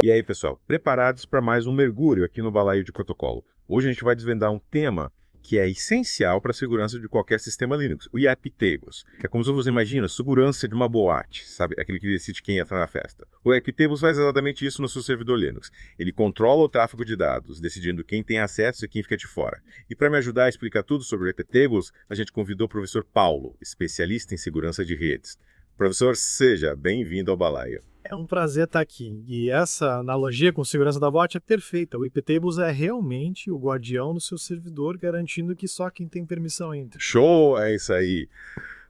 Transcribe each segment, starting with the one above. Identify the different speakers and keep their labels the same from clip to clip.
Speaker 1: E aí, pessoal, preparados para mais um mergulho aqui no Balaio de Protocolo. Hoje a gente vai desvendar um tema que é essencial para a segurança de qualquer sistema Linux, o IP Tables, que é como se você imagina, segurança de uma boate, sabe? Aquele que decide quem entra na festa. O IP Tables faz exatamente isso no seu servidor Linux. Ele controla o tráfego de dados, decidindo quem tem acesso e quem fica de fora. E para me ajudar a explicar tudo sobre o IP Tables, a gente convidou o professor Paulo, especialista em segurança de redes. Professor, seja bem-vindo ao Balaio.
Speaker 2: É um prazer estar aqui. E essa analogia com segurança da bot é perfeita. O iptables é realmente o guardião do seu servidor, garantindo que só quem tem permissão entra.
Speaker 1: Show! É isso aí.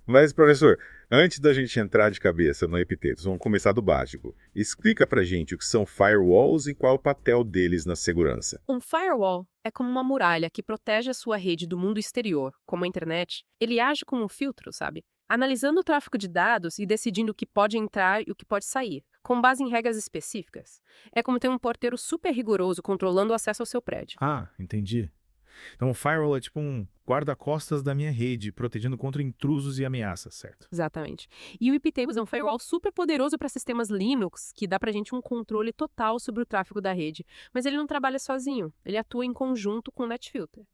Speaker 1: Mas, professor, antes da gente entrar de cabeça no iptables, vamos começar do básico. Explica pra gente o que são firewalls e qual é o papel deles na segurança.
Speaker 3: Um firewall é como uma muralha que protege a sua rede do mundo exterior, como a internet. Ele age como um filtro, sabe? Analisando o tráfego de dados e decidindo o que pode entrar e o que pode sair, com base em regras específicas. É como ter um porteiro super rigoroso controlando o acesso ao seu prédio.
Speaker 4: Ah, entendi. Então o firewall é tipo um guarda-costas da minha rede, protegendo contra intrusos e ameaças, certo?
Speaker 3: Exatamente. E o iptables é um firewall super poderoso para sistemas Linux, que dá pra gente um controle total sobre o tráfego da rede. Mas ele não trabalha sozinho, ele atua em conjunto com o NetFilter.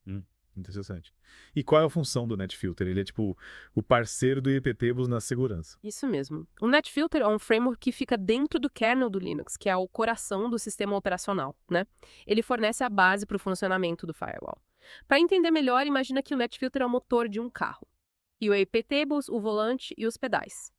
Speaker 4: Interessante. E qual é a função do NetFilter? Ele é tipo o parceiro do iptables na segurança.
Speaker 3: Isso mesmo. O NetFilter é um framework que fica dentro do kernel do Linux, que é o coração do sistema operacional, né? Ele fornece a base para o funcionamento do firewall. Para entender melhor, imagina que o NetFilter é o motor de um carro. E o iptables, o volante e os pedais.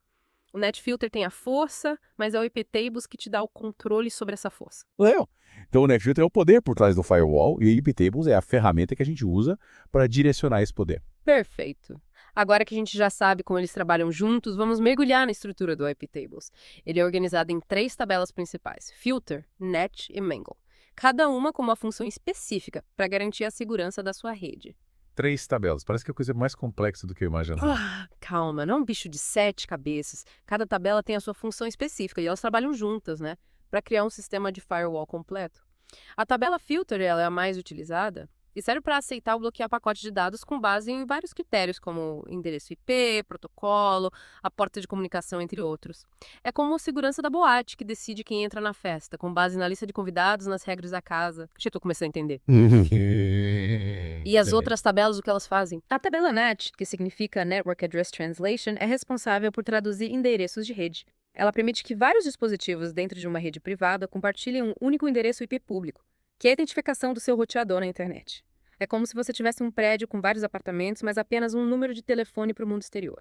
Speaker 3: O NetFilter tem a força, mas é o iptables que te dá o controle sobre essa força.
Speaker 5: Legal. Então o NetFilter é o poder por trás do firewall e o iptables é a ferramenta que a gente usa para direcionar esse poder.
Speaker 3: Perfeito. Agora que a gente já sabe como eles trabalham juntos, vamos mergulhar na estrutura do iptables. Ele é organizado em 3 tabelas principais: Filter, Net e Mangle. Cada uma com uma função específica para garantir a segurança da sua rede.
Speaker 4: 3 tabelas. Parece que é a coisa mais complexa do que eu imaginava.
Speaker 3: Calma, não é um bicho de 7 cabeças. Cada tabela tem a sua função específica e elas trabalham juntas, né? Para criar um sistema de firewall completo. A tabela Filter ela é a mais utilizada e serve para aceitar ou bloquear pacotes de dados com base em vários critérios, como endereço IP, protocolo, a porta de comunicação, entre outros. É como a segurança da boate, que decide quem entra na festa, com base na lista de convidados, nas regras da casa. Já estou começando a entender. E as outras tabelas, o que elas fazem? A tabela NAT, que significa Network Address Translation, é responsável por traduzir endereços de rede. Ela permite que vários dispositivos dentro de uma rede privada compartilhem um único endereço IP público, que é a identificação do seu roteador na internet. É como se você tivesse um prédio com vários apartamentos, mas apenas um número de telefone para o mundo exterior.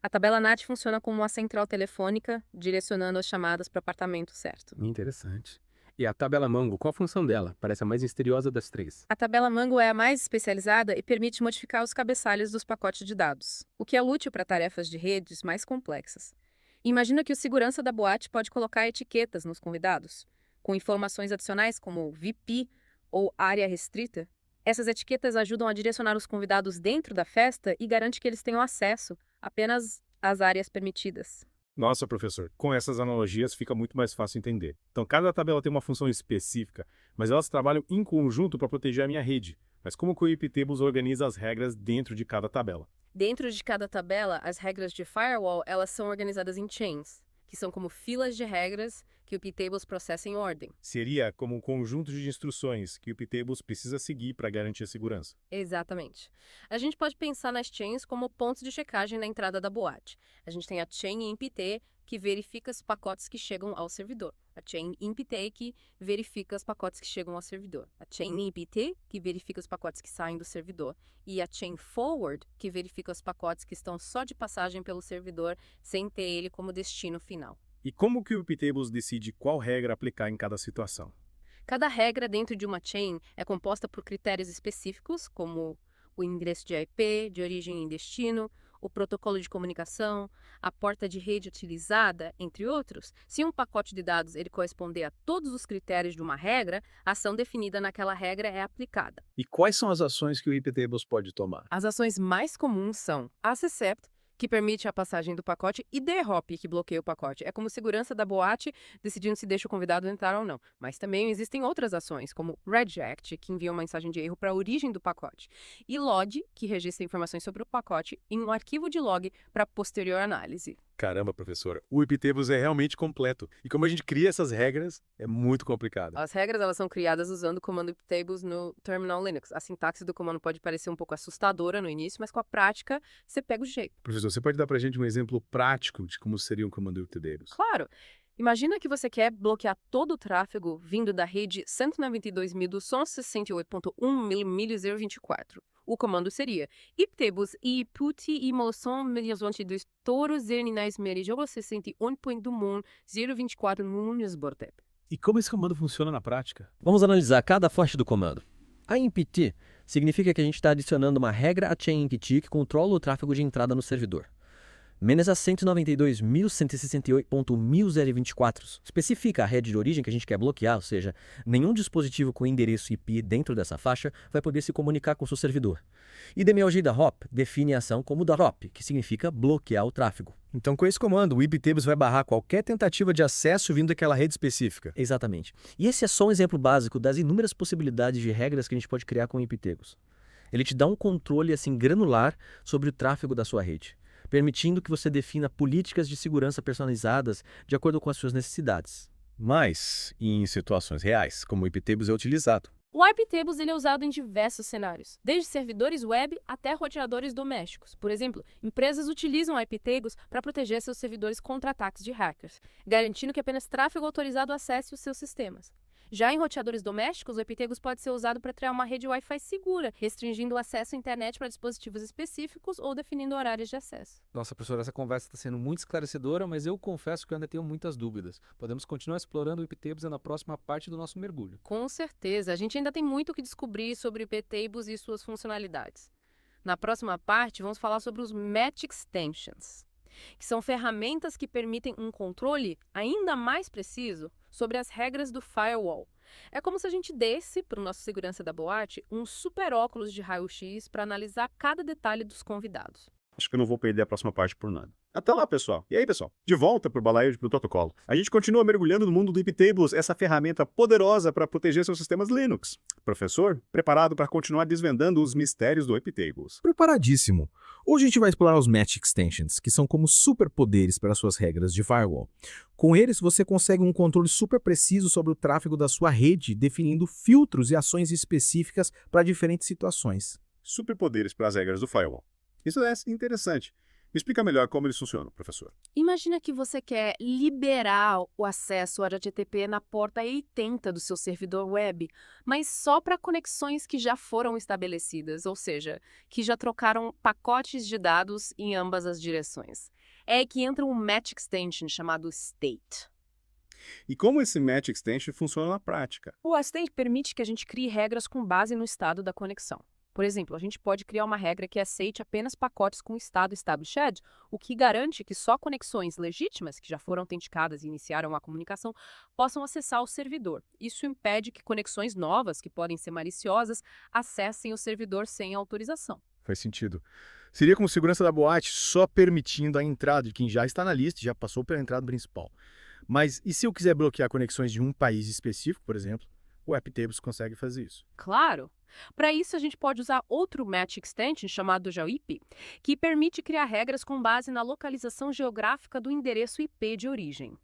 Speaker 3: A tabela NAT funciona como uma central telefônica, direcionando as chamadas para o apartamento certo.
Speaker 6: Interessante. E a tabela Mango, qual a função dela? Parece a mais misteriosa das 3.
Speaker 3: A tabela Mango é a mais especializada e permite modificar os cabeçalhos dos pacotes de dados, o que é útil para tarefas de redes mais complexas. Imagina que o segurança da boate pode colocar etiquetas nos convidados, com informações adicionais como VIP ou área restrita. Essas etiquetas ajudam a direcionar os convidados dentro da festa e garante que eles tenham acesso apenas às áreas permitidas.
Speaker 4: Nossa, professor, com essas analogias fica muito mais fácil entender. Então, cada tabela tem uma função específica, mas elas trabalham em conjunto para proteger a minha rede. Mas como que o iptables organiza as regras dentro de cada tabela?
Speaker 3: Dentro de cada tabela, as regras de firewall elas são organizadas em chains, que são como filas de regras que o iptables processa em ordem.
Speaker 4: Seria como um conjunto de instruções que o iptables precisa seguir para garantir a segurança.
Speaker 3: Exatamente. A gente pode pensar nas chains como pontos de checagem na entrada da boate. A gente tem a chain IMPT, que verifica os pacotes que chegam ao servidor. A chain IMPT, que verifica os pacotes que chegam ao servidor. A chain IPT, que verifica os pacotes que saem do servidor. E a chain forward, que verifica os pacotes que estão só de passagem pelo servidor, sem ter ele como destino final.
Speaker 4: E como que o iptables decide qual regra aplicar em cada situação?
Speaker 3: Cada regra dentro de uma chain é composta por critérios específicos, como o endereço de IP, de origem e destino, o protocolo de comunicação, a porta de rede utilizada, entre outros. Se um pacote de dados ele corresponder a todos os critérios de uma regra, a ação definida naquela regra é aplicada.
Speaker 2: E quais são as ações que o iptables pode tomar?
Speaker 3: As ações mais comuns são ACCEPT, que permite a passagem do pacote, e DHOP, que bloqueia o pacote. É como segurança da boate, decidindo se deixa o convidado entrar ou não. Mas também existem outras ações, como Reject, que envia uma mensagem de erro para a origem do pacote, e Log, que registra informações sobre o pacote em um arquivo de log para posterior análise.
Speaker 5: Caramba, professor, o iptables é realmente completo. E como a gente cria essas regras, é muito complicado.
Speaker 3: As regras elas são criadas usando o comando iptables no Terminal Linux. A sintaxe do comando pode parecer um pouco assustadora no início, mas com a prática você pega o jeito.
Speaker 5: Professor, você pode dar pra gente um exemplo prático de como seria um comando iptables?
Speaker 3: Claro! Imagina que você quer bloquear todo o tráfego vindo da rede 192.268.1.024. O comando seria iptables e puti e molson mediante dos toros erninais merijogo 61.024 números bortep.
Speaker 5: E como esse comando funciona na prática?
Speaker 7: Vamos analisar cada fonte do comando. A impt significa que a gente está adicionando uma regra a chain impt que controla o tráfego de entrada no servidor. Menos a 192.168.1024 especifica a rede de origem que a gente quer bloquear, ou seja, nenhum dispositivo com endereço IP dentro dessa faixa vai poder se comunicar com o seu servidor. E DMLG da hop define a ação como drop, que significa bloquear o tráfego.
Speaker 8: Então, com esse comando, o iptables vai barrar qualquer tentativa de acesso vindo daquela rede específica.
Speaker 7: Exatamente. E esse é só um exemplo básico das inúmeras possibilidades de regras que a gente pode criar com o iptables. Ele te dá um controle assim granular sobre o tráfego da sua rede, permitindo que você defina políticas de segurança personalizadas de acordo com as suas necessidades.
Speaker 8: Mas, em situações reais, como o iptables é utilizado?
Speaker 9: O iptables ele é usado em diversos cenários, desde servidores web até roteadores domésticos. Por exemplo, empresas utilizam o iptables para proteger seus servidores contra ataques de hackers, garantindo que apenas tráfego autorizado acesse os seus sistemas. Já em roteadores domésticos, o iptables pode ser usado para criar uma rede Wi-Fi segura, restringindo o acesso à internet para dispositivos específicos ou definindo horários de acesso.
Speaker 6: Nossa, professora, essa conversa está sendo muito esclarecedora, mas eu confesso que eu ainda tenho muitas dúvidas. Podemos continuar explorando o iptables na próxima parte do nosso mergulho.
Speaker 3: Com certeza, a gente ainda tem muito o que descobrir sobre o iptables e suas funcionalidades. Na próxima parte, vamos falar sobre os Match Extensions, que são ferramentas que permitem um controle ainda mais preciso sobre as regras do firewall. É como se a gente desse, para o nosso segurança da boate, um super óculos de raio-x para analisar cada detalhe dos convidados.
Speaker 10: Acho que eu não vou perder a próxima parte por nada. Até lá, pessoal. E aí, pessoal? De volta pro Balaio de Protocolo. A gente continua mergulhando no mundo do iptables, essa ferramenta poderosa para proteger seus sistemas Linux. Professor, preparado para continuar desvendando os mistérios do iptables?
Speaker 8: Preparadíssimo. Hoje a gente vai explorar os Match Extensions, que são como superpoderes para suas regras de firewall. Com eles, você consegue um controle super preciso sobre o tráfego da sua rede, definindo filtros e ações específicas para diferentes situações.
Speaker 10: Superpoderes para as regras do firewall. Isso é interessante. Me explica melhor como eles funcionam, professor.
Speaker 9: Imagina que você quer liberar o acesso ao HTTP na porta 80 do seu servidor web, mas só para conexões que já foram estabelecidas, ou seja, que já trocaram pacotes de dados em ambas as direções. É aí que entra um Match Extension chamado State.
Speaker 10: E como esse Match Extension funciona na prática?
Speaker 9: O State permite que a gente crie regras com base no estado da conexão. Por exemplo, a gente pode criar uma regra que aceite apenas pacotes com estado established, o que garante que só conexões legítimas, que já foram autenticadas e iniciaram a comunicação, possam acessar o servidor. Isso impede que conexões novas, que podem ser maliciosas, acessem o servidor sem autorização.
Speaker 8: Faz sentido. Seria como segurança da boate só permitindo a entrada de quem já está na lista e já passou pela entrada principal. Mas e se eu quiser bloquear conexões de um país específico, por exemplo? O iptables consegue fazer isso.
Speaker 9: Claro! Para isso, a gente pode usar outro Match Extension, chamado JWIP, que permite criar regras com base na localização geográfica do endereço IP de origem.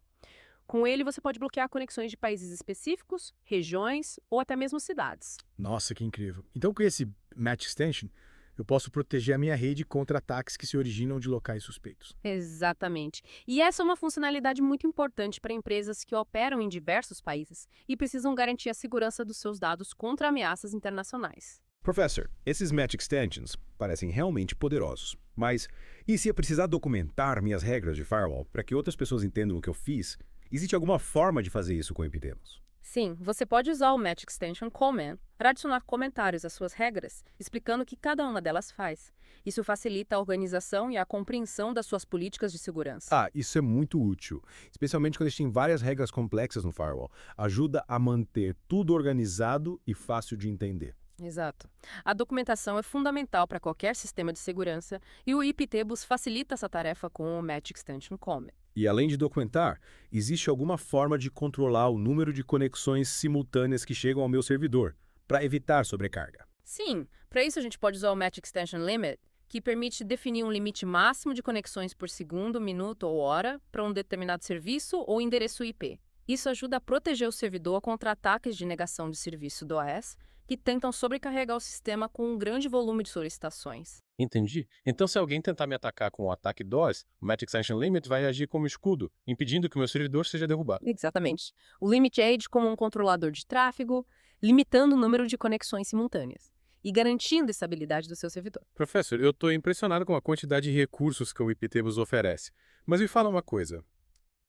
Speaker 9: Com ele, você pode bloquear conexões de países específicos, regiões ou até mesmo cidades.
Speaker 8: Nossa, que incrível. Então, com esse Match Extension, eu posso proteger a minha rede contra ataques que se originam de locais suspeitos.
Speaker 9: Exatamente. E essa é uma funcionalidade muito importante para empresas que operam em diversos países e precisam garantir a segurança dos seus dados contra ameaças internacionais.
Speaker 11: Professor, esses Match Extensions parecem realmente poderosos. Mas e se eu precisar documentar minhas regras de firewall para que outras pessoas entendam o que eu fiz? Existe alguma forma de fazer isso com o iptables?
Speaker 3: Sim, você pode usar o Match Extension Comment para adicionar comentários às suas regras, explicando o que cada uma delas faz. Isso facilita a organização e a compreensão das suas políticas de segurança.
Speaker 11: Ah, isso é muito útil, especialmente quando a gente tem várias regras complexas no firewall. Ajuda a manter tudo organizado e fácil de entender.
Speaker 3: Exato. A documentação é fundamental para qualquer sistema de segurança e o iptables facilita essa tarefa com o Match Extension Comment.
Speaker 11: E além de documentar, existe alguma forma de controlar o número de conexões simultâneas que chegam ao meu servidor, para evitar sobrecarga?
Speaker 3: Sim, para isso a gente pode usar o Match Extension Limit, que permite definir um limite máximo de conexões por segundo, minuto ou hora para um determinado serviço ou endereço IP. Isso ajuda a proteger o servidor contra ataques de negação de serviço DOS que tentam sobrecarregar o sistema com um grande volume de solicitações.
Speaker 4: Entendi. Então, se alguém tentar me atacar com um ataque DOS, o Match Extension Limit vai agir como escudo, impedindo que o meu servidor seja derrubado.
Speaker 3: Exatamente. O Limit age como um controlador de tráfego, limitando o número de conexões simultâneas e garantindo a estabilidade do seu servidor.
Speaker 4: Professor, eu estou impressionado com a quantidade de recursos que o IPTabus oferece. Mas me fala uma coisa.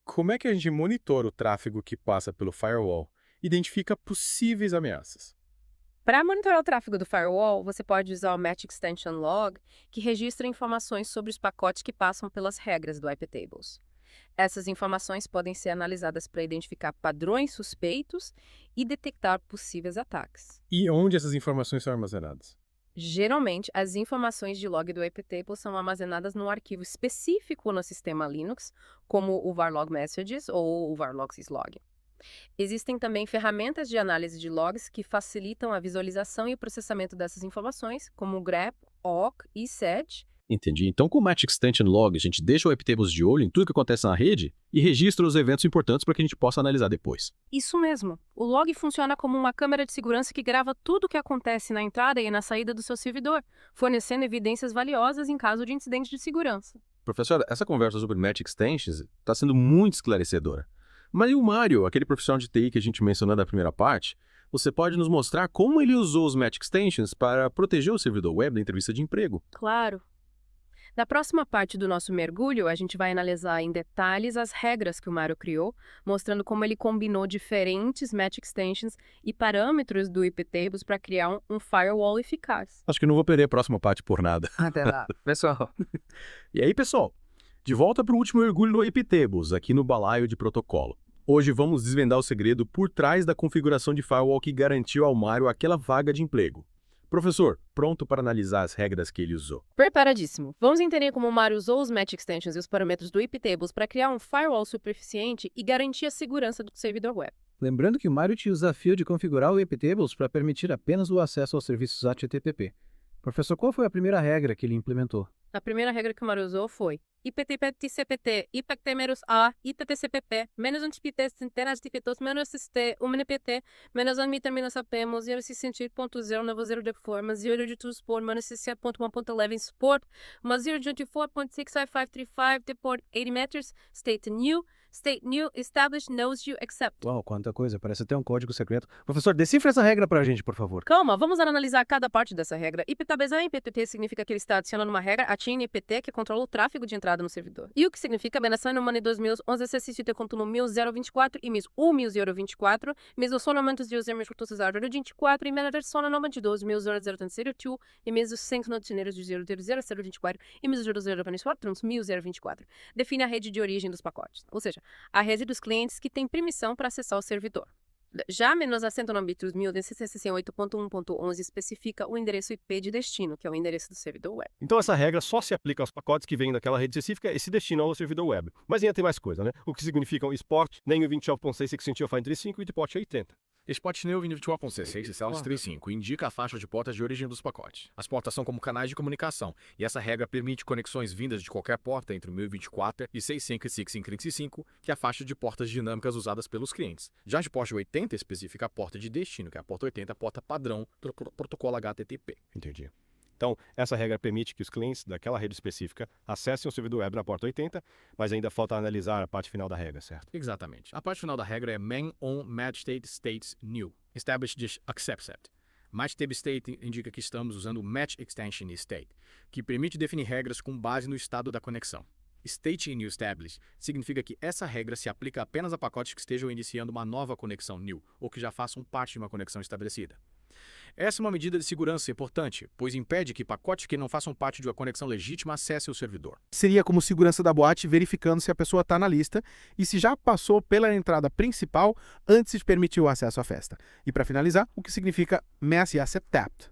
Speaker 4: Como é que a gente monitora o tráfego que passa pelo firewall e identifica possíveis ameaças?
Speaker 3: Para monitorar o tráfego do firewall, você pode usar o Match Extension Log, que registra informações sobre os pacotes que passam pelas regras do IPTables. Essas informações podem ser analisadas para identificar padrões suspeitos e detectar possíveis ataques.
Speaker 4: E onde essas informações são armazenadas?
Speaker 3: Geralmente, as informações de log do IPTable são armazenadas num arquivo específico no sistema Linux, como o varlog messages ou o varlog syslog. Existem também ferramentas de análise de logs que facilitam a visualização e o processamento dessas informações, como o grep, awk e sedge.
Speaker 12: Entendi. Então, com o Match Extension Log, a gente deixa o IPTables de olho em tudo que acontece na rede e registra os eventos importantes para que a gente possa analisar depois.
Speaker 3: Isso mesmo. O log funciona como uma câmera de segurança que grava tudo o que acontece na entrada e na saída do seu servidor, fornecendo evidências valiosas em caso de incidente de segurança.
Speaker 12: Professor, essa conversa sobre Match Extensions está sendo muito esclarecedora. Mas e o Mário, aquele profissional de TI que a gente mencionou na primeira parte, você pode nos mostrar como ele usou os Match Extensions para proteger o servidor web da entrevista de emprego?
Speaker 3: Claro. Na próxima parte do nosso mergulho, a gente vai analisar em detalhes as regras que o Mário criou, mostrando como ele combinou diferentes Match Extensions e parâmetros do IPTables para criar um firewall eficaz.
Speaker 12: Acho que não vou perder a próxima parte por nada.
Speaker 6: Até lá, pessoal.
Speaker 12: E aí, pessoal? De volta para o último mergulho no IPTables, aqui no Balaio de Protocolo. Hoje vamos desvendar o segredo por trás da configuração de firewall que garantiu ao Mário aquela vaga de emprego. Professor, pronto para analisar as regras que ele usou?
Speaker 3: Preparadíssimo. Vamos entender como o Mário usou os Match Extensions e os parâmetros do IPTables para criar um firewall super eficiente e garantir a segurança do servidor web.
Speaker 6: Lembrando que o Mário tinha o desafio de configurar o IPTables para permitir apenas o acesso aos serviços HTTP. Professor, qual foi a primeira regra que ele implementou?
Speaker 3: A primeira regra que o Mário usou foi IPTPT-CPT, IPT-A, IPT-CPP, menos NTPT, centenas de pitos, menos ST, NPT, menos ANMITER, menos AP, 0.600.0, novo 0 de forma, 0 de 2 support, menos 67.1.11 support, 0.24.65535, deport 80 meters, state new, established, knows you, accept.
Speaker 6: Uau, quanta coisa, parece até um código secreto. Professor, decifra essa regra pra gente, por favor.
Speaker 3: Calma, vamos analisar cada parte dessa regra. IPTables em IPTT significa que ele está adicionando uma regra a chain IPT que controla o tráfego de entrada no servidor. E o que significa ameaçar no MANI 2000, 11 CCCT conto no 1024 e mis 1024, mis o sonamentos de user mis rotos a 24 e menor sonoma de 2002 e mis os 5 notineiros de 00024 e mis 024 1024. Define a rede de origem dos pacotes, ou seja, a rede dos clientes que tem permissão para acessar o servidor. Já menos acento no âmbito 8.1.11 especifica o endereço IP de destino, que é o endereço do servidor web.
Speaker 13: Então essa regra só se aplica aos pacotes que vêm daquela rede específica e se destinam ao servidor web. Mas ainda tem mais coisa, né? O que significam export, nem o 29.665 e deport 80.
Speaker 14: Export NEW 22.16 e CELS 35 indica a faixa de portas de origem dos pacotes. As portas são como canais de comunicação, e essa regra permite conexões vindas de qualquer porta entre o 1024 e 65, que é a faixa de portas dinâmicas usadas pelos clientes. Já de porta 80 especifica a porta de destino, que é a porta 80, a porta padrão do protocolo HTTP.
Speaker 13: Entendi. Então, essa regra permite que os clientes daquela rede específica acessem o servidor web na porta 80, mas ainda falta analisar a parte final da regra, certo?
Speaker 14: Exatamente. A parte final da regra é main on match state states new, established accept. Match table state indica que estamos usando o match extension state, que permite definir regras com base no estado da conexão. State in new established significa que essa regra se aplica apenas a pacotes que estejam iniciando uma nova conexão new, ou que já façam parte de uma conexão estabelecida. Essa é uma medida de segurança importante, pois impede que pacotes que não façam parte de uma conexão legítima acessem o servidor.
Speaker 8: Seria como segurança da boate verificando se a pessoa está na lista e se já passou pela entrada principal antes de permitir o acesso à festa. E para finalizar, o que significa Mass Asset Tapped.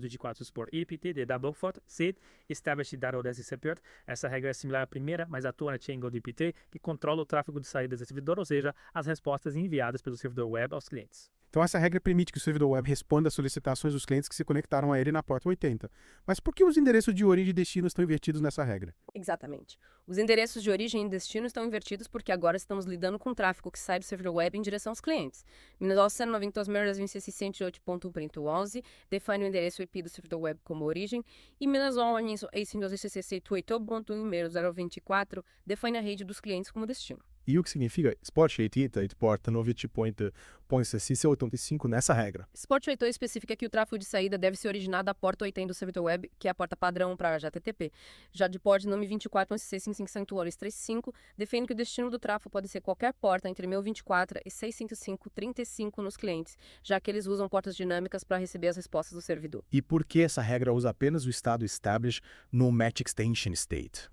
Speaker 15: 24 support EPT de double fault set established that all disappeared. Essa regra é similar à primeira, mas atua na chain do EPT, que controla o tráfego de saídas do servidor, ou seja, as respostas enviadas pelo servidor web aos clientes.
Speaker 16: Então essa regra permite que o servidor web responda às solicitações dos clientes que se conectaram a ele na porta 80. Mas por que os endereços de origem e destino estão invertidos nessa regra?
Speaker 3: Exatamente. Os endereços de origem e destino estão invertidos porque agora estamos lidando com tráfego que sai do servidor web em direção aos clientes. 1992.2668.1.11 define o endereço IP do servidor web como origem e 19.024 define a rede dos clientes como destino.
Speaker 16: E o que significa Sport 80 e porta 90.85 nessa regra?
Speaker 3: Sport 80 especifica que o tráfego de saída deve ser originado da porta 80 do servidor web, que é a porta padrão para HTTP. Já de port nome 24.165 define que o destino do tráfego pode ser qualquer porta entre 1024 e 605.35 nos clientes, já que eles usam portas dinâmicas para receber as respostas do servidor.
Speaker 16: E por que essa regra usa apenas o estado established no match extension state?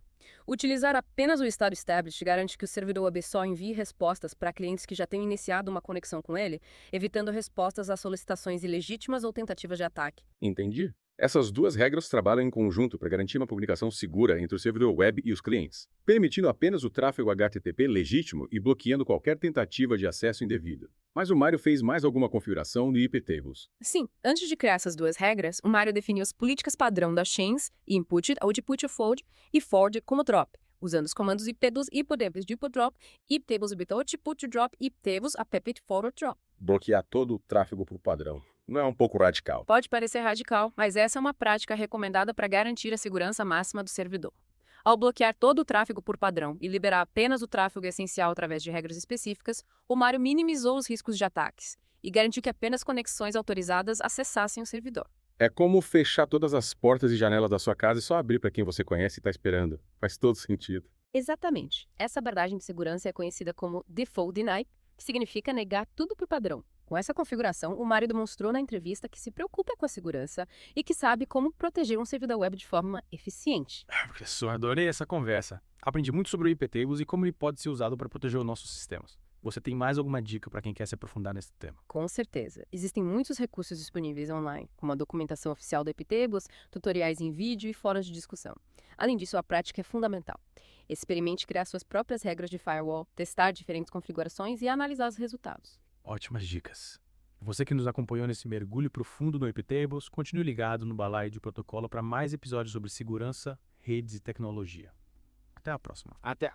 Speaker 3: Utilizar apenas o estado established garante que o servidor web só envie respostas para clientes que já tenham iniciado uma conexão com ele, evitando respostas a solicitações ilegítimas ou tentativas de ataque.
Speaker 1: Entendi. Essas duas regras trabalham em conjunto para garantir uma comunicação segura entre o servidor web e os clientes, permitindo apenas o tráfego HTTP legítimo e bloqueando qualquer tentativa de acesso indevido. Mas o Mário fez mais alguma configuração no IPTables.
Speaker 3: Sim, antes de criar essas duas regras, o Mário definiu as políticas padrão das chains, input, output fold e forward como drop, usando os comandos iptables, iptables, drop, iptables, output drop, iptables, append forward drop.
Speaker 1: Bloquear todo o tráfego por padrão. Não é um pouco radical?
Speaker 3: Pode parecer radical, mas essa é uma prática recomendada para garantir a segurança máxima do servidor. Ao bloquear todo o tráfego por padrão e liberar apenas o tráfego essencial através de regras específicas, o Mário minimizou os riscos de ataques e garantiu que apenas conexões autorizadas acessassem o servidor.
Speaker 1: É como fechar todas as portas e janelas da sua casa e só abrir para quem você conhece e está esperando. Faz todo sentido.
Speaker 3: Exatamente. Essa abordagem de segurança é conhecida como Default Deny, que significa negar tudo por padrão. Com essa configuração, o Mário demonstrou na entrevista que se preocupa com a segurança e que sabe como proteger um servidor web de forma eficiente.
Speaker 12: Professor, adorei essa conversa. Aprendi muito sobre o IPTables e como ele pode ser usado para proteger os nossos sistemas. Você tem mais alguma dica para quem quer se aprofundar nesse tema?
Speaker 3: Com certeza. Existem muitos recursos disponíveis online, como a documentação oficial do IPTables, tutoriais em vídeo e fóruns de discussão. Além disso, a prática é fundamental. Experimente criar suas próprias regras de firewall, testar diferentes configurações e analisar os resultados.
Speaker 12: Ótimas dicas. Você que nos acompanhou nesse mergulho profundo no IPTables, continue ligado no Balaio de Protocolo para mais episódios sobre segurança, redes e tecnologia. Até a próxima.
Speaker 14: Até.